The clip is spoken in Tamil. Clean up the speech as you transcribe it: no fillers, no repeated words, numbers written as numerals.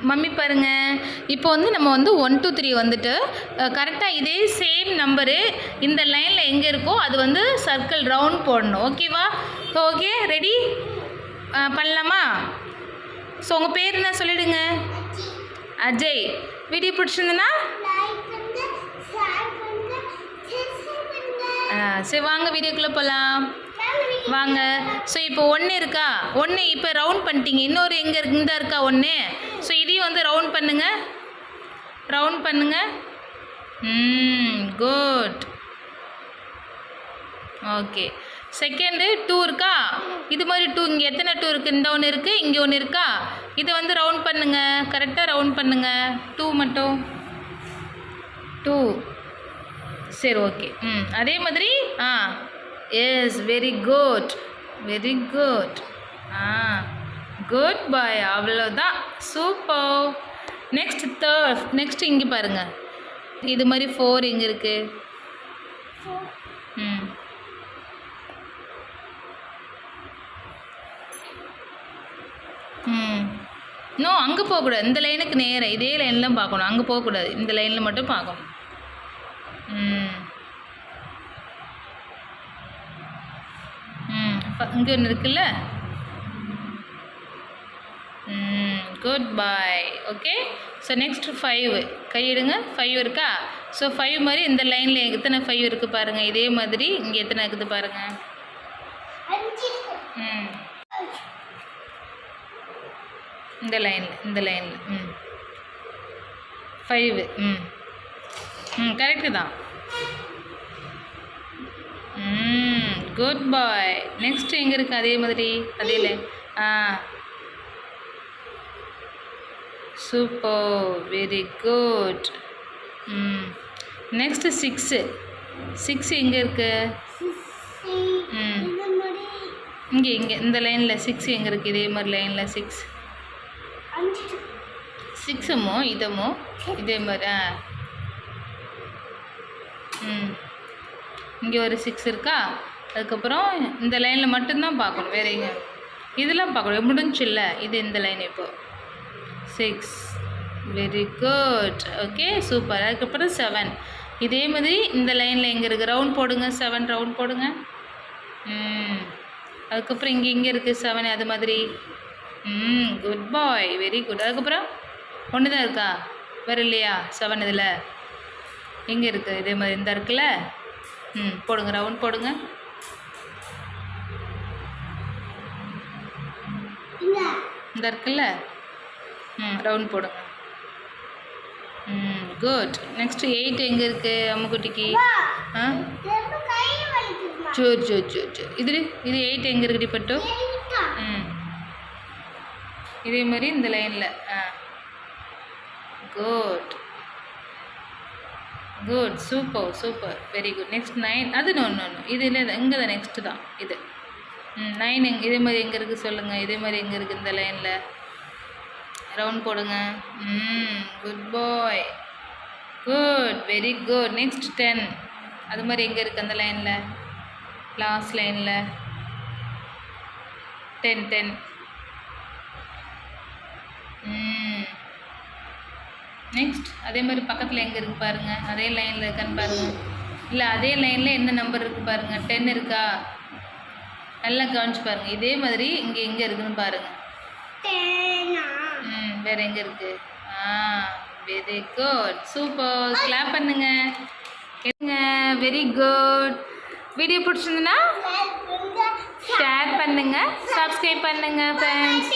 மம்மி பாருங்கள், இப்போ வந்து நம்ம வந்து 1 2 3 வந்துட்டு கரெக்டாக இதே சேம் நம்பரு இந்த லைனில் எங்கே இருக்கோ அது வந்து சர்க்கிள் ரவுண்ட் போடணும். ஓகேவா? ஓகே, ரெடி பண்ணலாமா? ஸோ உங்கள் பேர் என்ன சொல்லிவிடுங்க? அஜய். வீடியோ பிடிச்சிருந்தனா சரி வாங்க வீடியோக்குள்ளே போகலாம் வாங்க. ஸோ இப்போ 1 இருக்கா, 1 இப்போ ரவுண்ட் பண்ணிட்டீங்க. இன்னொரு எங்கே இருக்கு? இந்த இருக்கா 1. ஸோ இதையும் வந்து ரவுண்ட் பண்ணுங்க. குட். ஓகே. செகண்டு 2 இருக்கா, இது மாதிரி 2 இங்கே எத்தனை 2 இருக்குது? இந்த 1 இருக்குது, இங்கே 1 இருக்கா. இதை வந்து ரவுண்ட் பண்ணுங்க, கரெக்டாக ரவுண்ட் பண்ணுங்க. 2 மட்டும் 2. சரி ஓகே. அதே மாதிரி எஸ், வெரி குட். குட் பாய். அவ்வளோதான், சூப்பர். நெக்ஸ்ட் இங்கே பாருங்கள், இது மாதிரி 4 எங்கே இருக்குது? நோ, அங்கே போகக்கூடாது. இந்த லைனுக்கு நேராக இதே லைன்லாம் பார்க்கணும், அங்கே போகக்கூடாது. இந்த லைனில் மட்டும் பார்க்கணும். இங்கே ஒன்று இருக்குல்ல. குட் பாய். ஓகே. So next 5 கையிடுங்க. 5 இருக்கா? ஸோ 5 மாதிரி இந்த லைனில் எத்தனை 5 இருக்குது பாருங்கள். இதே மாதிரி இங்கே எத்தனை இருக்குது பாருங்கள். இந்த லைனில் 5. கரெக்டு தான். குட் பாய். நெக்ஸ்ட் எங்கே இருக்குது? அதே மாதிரி அதே line. Super, very good. Next 6 எங்கே இருக்கு? இங்கே இந்த லைனில் 6 எங்கே இருக்குது? இதே மாதிரி லைனில் 6 இதமோ இதே மாதிரி. இங்கே ஒரு 6 இருக்கா. அதுக்கப்புறம் இந்த லைனில் மட்டும்தான் பார்க்கணும், வேறு எங்கே இதெல்லாம் பார்க்கணும். முடிஞ்சில்ல, இது இந்த லைன். இப்போ 6. Very good. Okay, super. அதுக்கப்புறம் 7 இதே மாதிரி இந்த லைனில் எங்கே இருக்குது? ரவுண்ட் போடுங்க. 7 ரவுண்ட் போடுங்க. அதுக்கப்புறம் இங்கே இருக்குது 7, அது மாதிரி. குட் பாய், வெரி குட். அதுக்கப்புறம் 1 தான் இருக்கா, வேறு இல்லையா? 7 இதில் எங்கே இருக்குது? இதே மாதிரி இந்த இருக்குல்ல. போடுங்க, ரவுண்ட் போடுங்க. இந்த இருக்குல்ல, ரவுண்ட் போடுங்க. குட். நெக்ஸ்ட் 8 எங்கே இருக்குது அம்முக்குட்டிக்கு? இது 8 எங்கே இருக்குடி பட்டு? இதே மாதிரி இந்த லைனில். Good, super, very good. Next 9. அது நோ இது இல்லை, இங்கே தான் நெக்ஸ்ட்டு தான் இது. 9 இதே மாதிரி எங்கே இருக்குது சொல்லுங்கள். இதே மாதிரி எங்கே இருக்குது? இந்த லைனில் ரவுண்ட் போடுங்க. குட் பாய், குட், வெரி குட். நெக்ஸ்ட் 10 அது மாதிரி எங்கே இருக்குது? அந்த லைனில், லாஸ்ட் லைனில் 10. நெக்ஸ்ட் அதே மாதிரி பக்கத்தில் எங்கே இருக்குது பாருங்கள். அதே லைனில் இருக்கான்னு பாருங்கள். இல்லை, அதே லைனில் என்ன நம்பர் இருக்குது பாருங்கள். 10 இருக்கா? நல்லா கவனிச்சு பாருங்கள். இதே மாதிரி இங்கே எங்கே இருக்குதுன்னு பாருங்கள். வேறு எங்கே இருக்குது? Very good, super. கிளாப் பண்ணுங்க. Very good. வீடியோ பிடிச்சிருந்துன்னா ஷேர் பண்ணுங்கள், சப்ஸ்கிரைப் பண்ணுங்கள் ஃப்ரெண்ட்ஸ்.